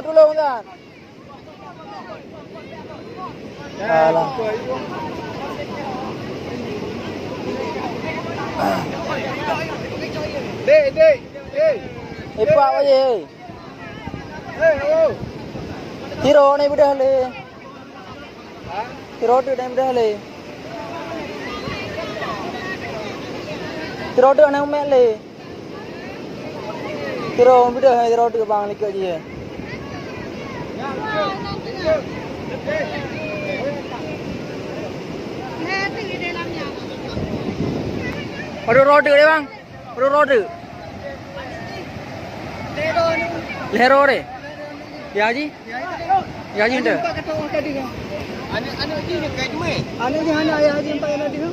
Dulung dah. Alah. Dek. Ipak aje. Hello. Tiro ni budak le. Ha? Tiro tu ni budak le. Tiro tu ni umek le. Tiro budak tiro tu bang likut je. Ada roda dia bang. Ada roda. Lero deh. Ya ji? Ya ji ente. Anak ji dekat ni. Anak ni anak ayah haji empat anak dia.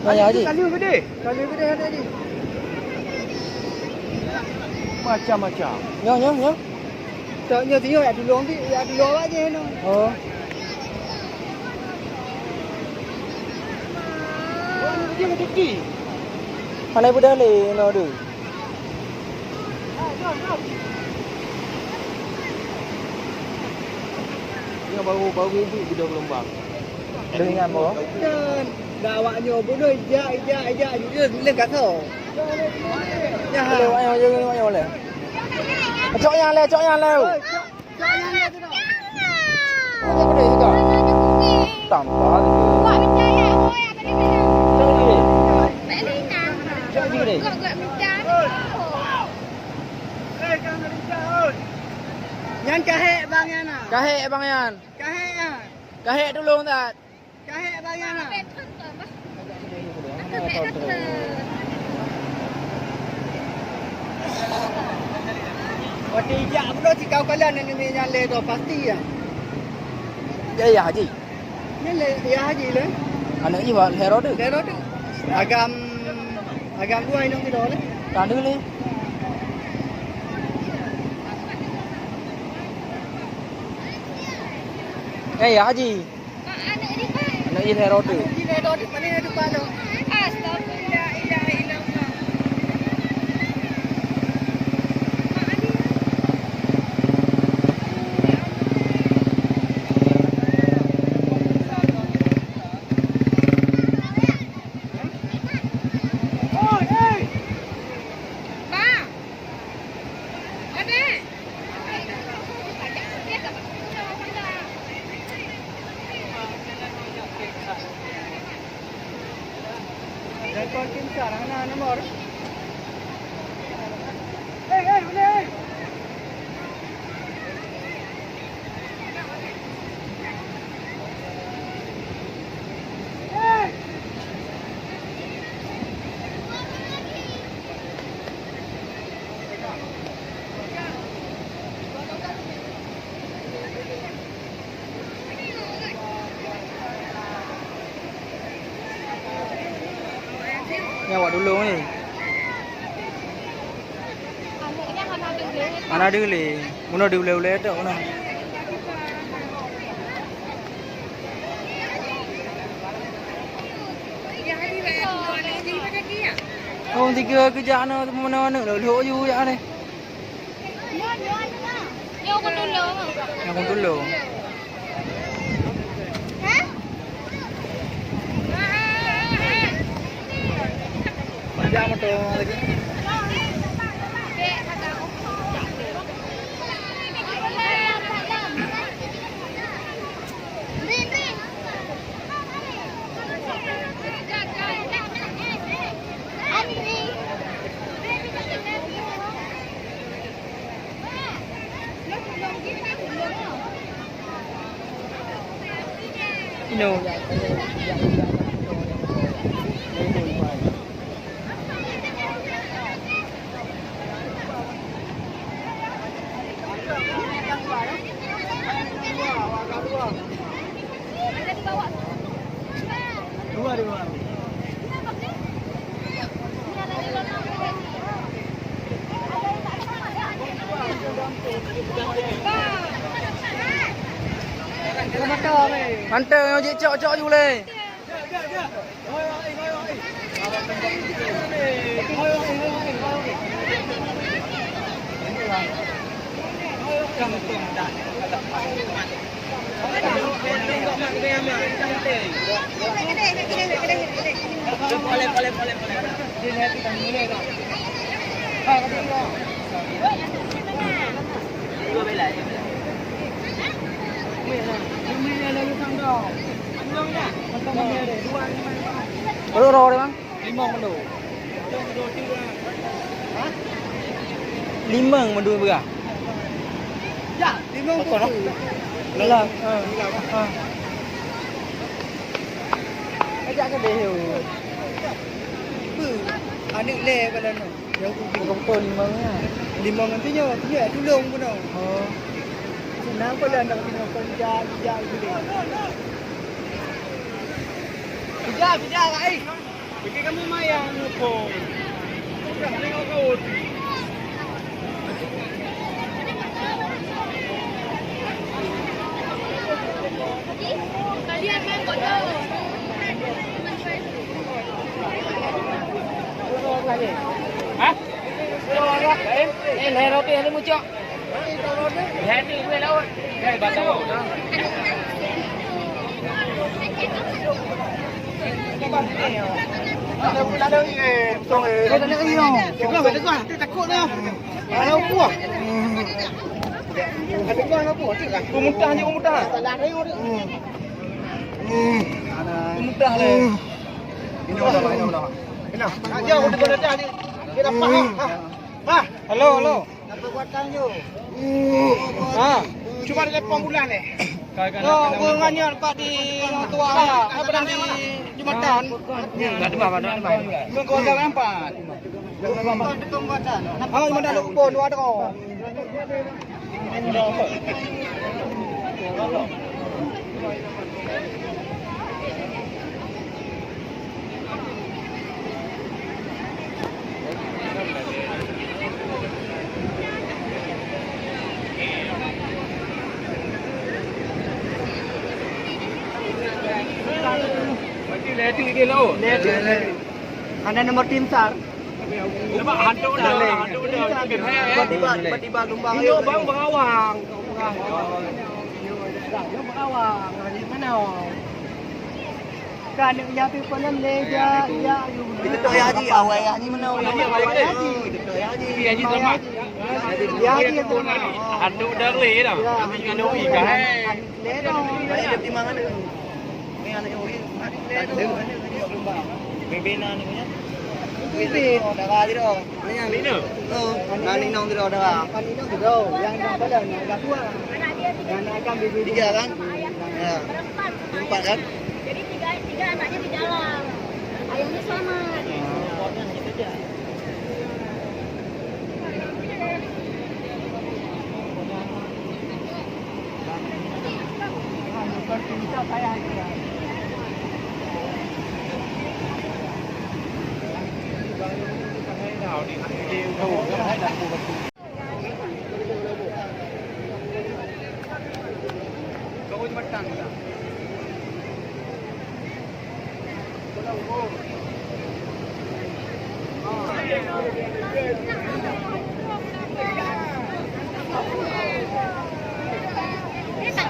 Ya ji. Kali gede ada haji. Macam-macam. Nyo. Tak nyo dia ya dulu aja no. Oh. Dia gede. Mana budak le no du. Yang baru ibu budak gelombang. Dengan mo. Dan dah awaknya bodoh ijak dia lên cả thở. Ya. Leo ayo le. Cok yang le. Jangan le tu dah. Ada gede juga. Tambah tu. Gọi bên trái à thôi à, cái này Cok gede. mẹ đi nào. Cok gede. Gọi bên trái. Nyan kahe bang yan ah. Kahe bang yan. Kahe ah. Kahe dulung tak. Kahe bang yan ah. Bên thân rồi mà. Thân mẹ thân thờ. Waktu ijak bodoh si kau kalian ni nyan le tu pasti ya. Ya haji. Nyan le ya haji le. Anak ni buat hero tu. Lero tu. Agam dua ini kita le. Tandu le. Ya haji. Anak ni kan. Anak ni hero tu. Di lero di mana depan tu. Astagfirullahaladzim. Rekod tim sekarang na nomor. Boleh. Yang awak dulu ni. Anaknya mana dulu? Mana dia le? Mana dia ule tak mana? Orang tiga kerja mana mana lu ju ya ni. Vô con dulu. Yang pun dulu. Macam motor lagi. No. Dua. Mantap yang ojek cok je boleh. Berapa roh dia bang? 5 kilo. 5 mendu berah. Ya, 5 kilo. Lelang. Ajak ke dia. Anik le pada no. Yang tu Kompon 5 nya. 5 nanti nyo, dia tulung pun no. Oh. Senang pula nak kena kerja gitu. Bija kai. Pergi kamu mayang pun. Bukan tengok kau. Kalian main bodoh. Hah? Leher roti ni mucok. Leher ni gue laut. Batang. Ada tong Kau tak nak iyo. Kenapa tak kau? Takut dah. Ada apa? Ada kau apa? Tak. Kau muntah je kau muntah. Tak lari kau. Muntah le. Ini udah. Enak. Aja udah dah ni. Dia dapat ha. Ha. Halo. Apa buatan you? Ha. Cuma ada lepon bulan ni. Oh, bungannya Pak di tua lah. Apa dah di Jumatan? Tak ada apa-apa. Kau dah nampak. Jumatan. Ah, Jumatan lu pun ada kau. Ada nomor tim SAR. Nampak hantu dah. Tiba-tiba lumbang. Ini bang berawang. Yang berawang. Di mana? Kan ya people le ya you. Itu tu ya haji awal haji mana? Haji. Itu ya haji. Haji selamat. Ya haji itu. Hantu dah le dah. Kami dengan doi kan. Le dong. Ada di mana ni? Ni anak yang le dong. Bebena ni punya. Bibit. Dah kali dah. Bina. Oh, nani nong dah dah. Nani nong dah. Yang dah pada dah tua. Yang akan bibit 3 kan? Ya. 4 kan? Jadi tiga anaknya di dalam. Ayahnya selamat. Kau cuma tangga. Ini tak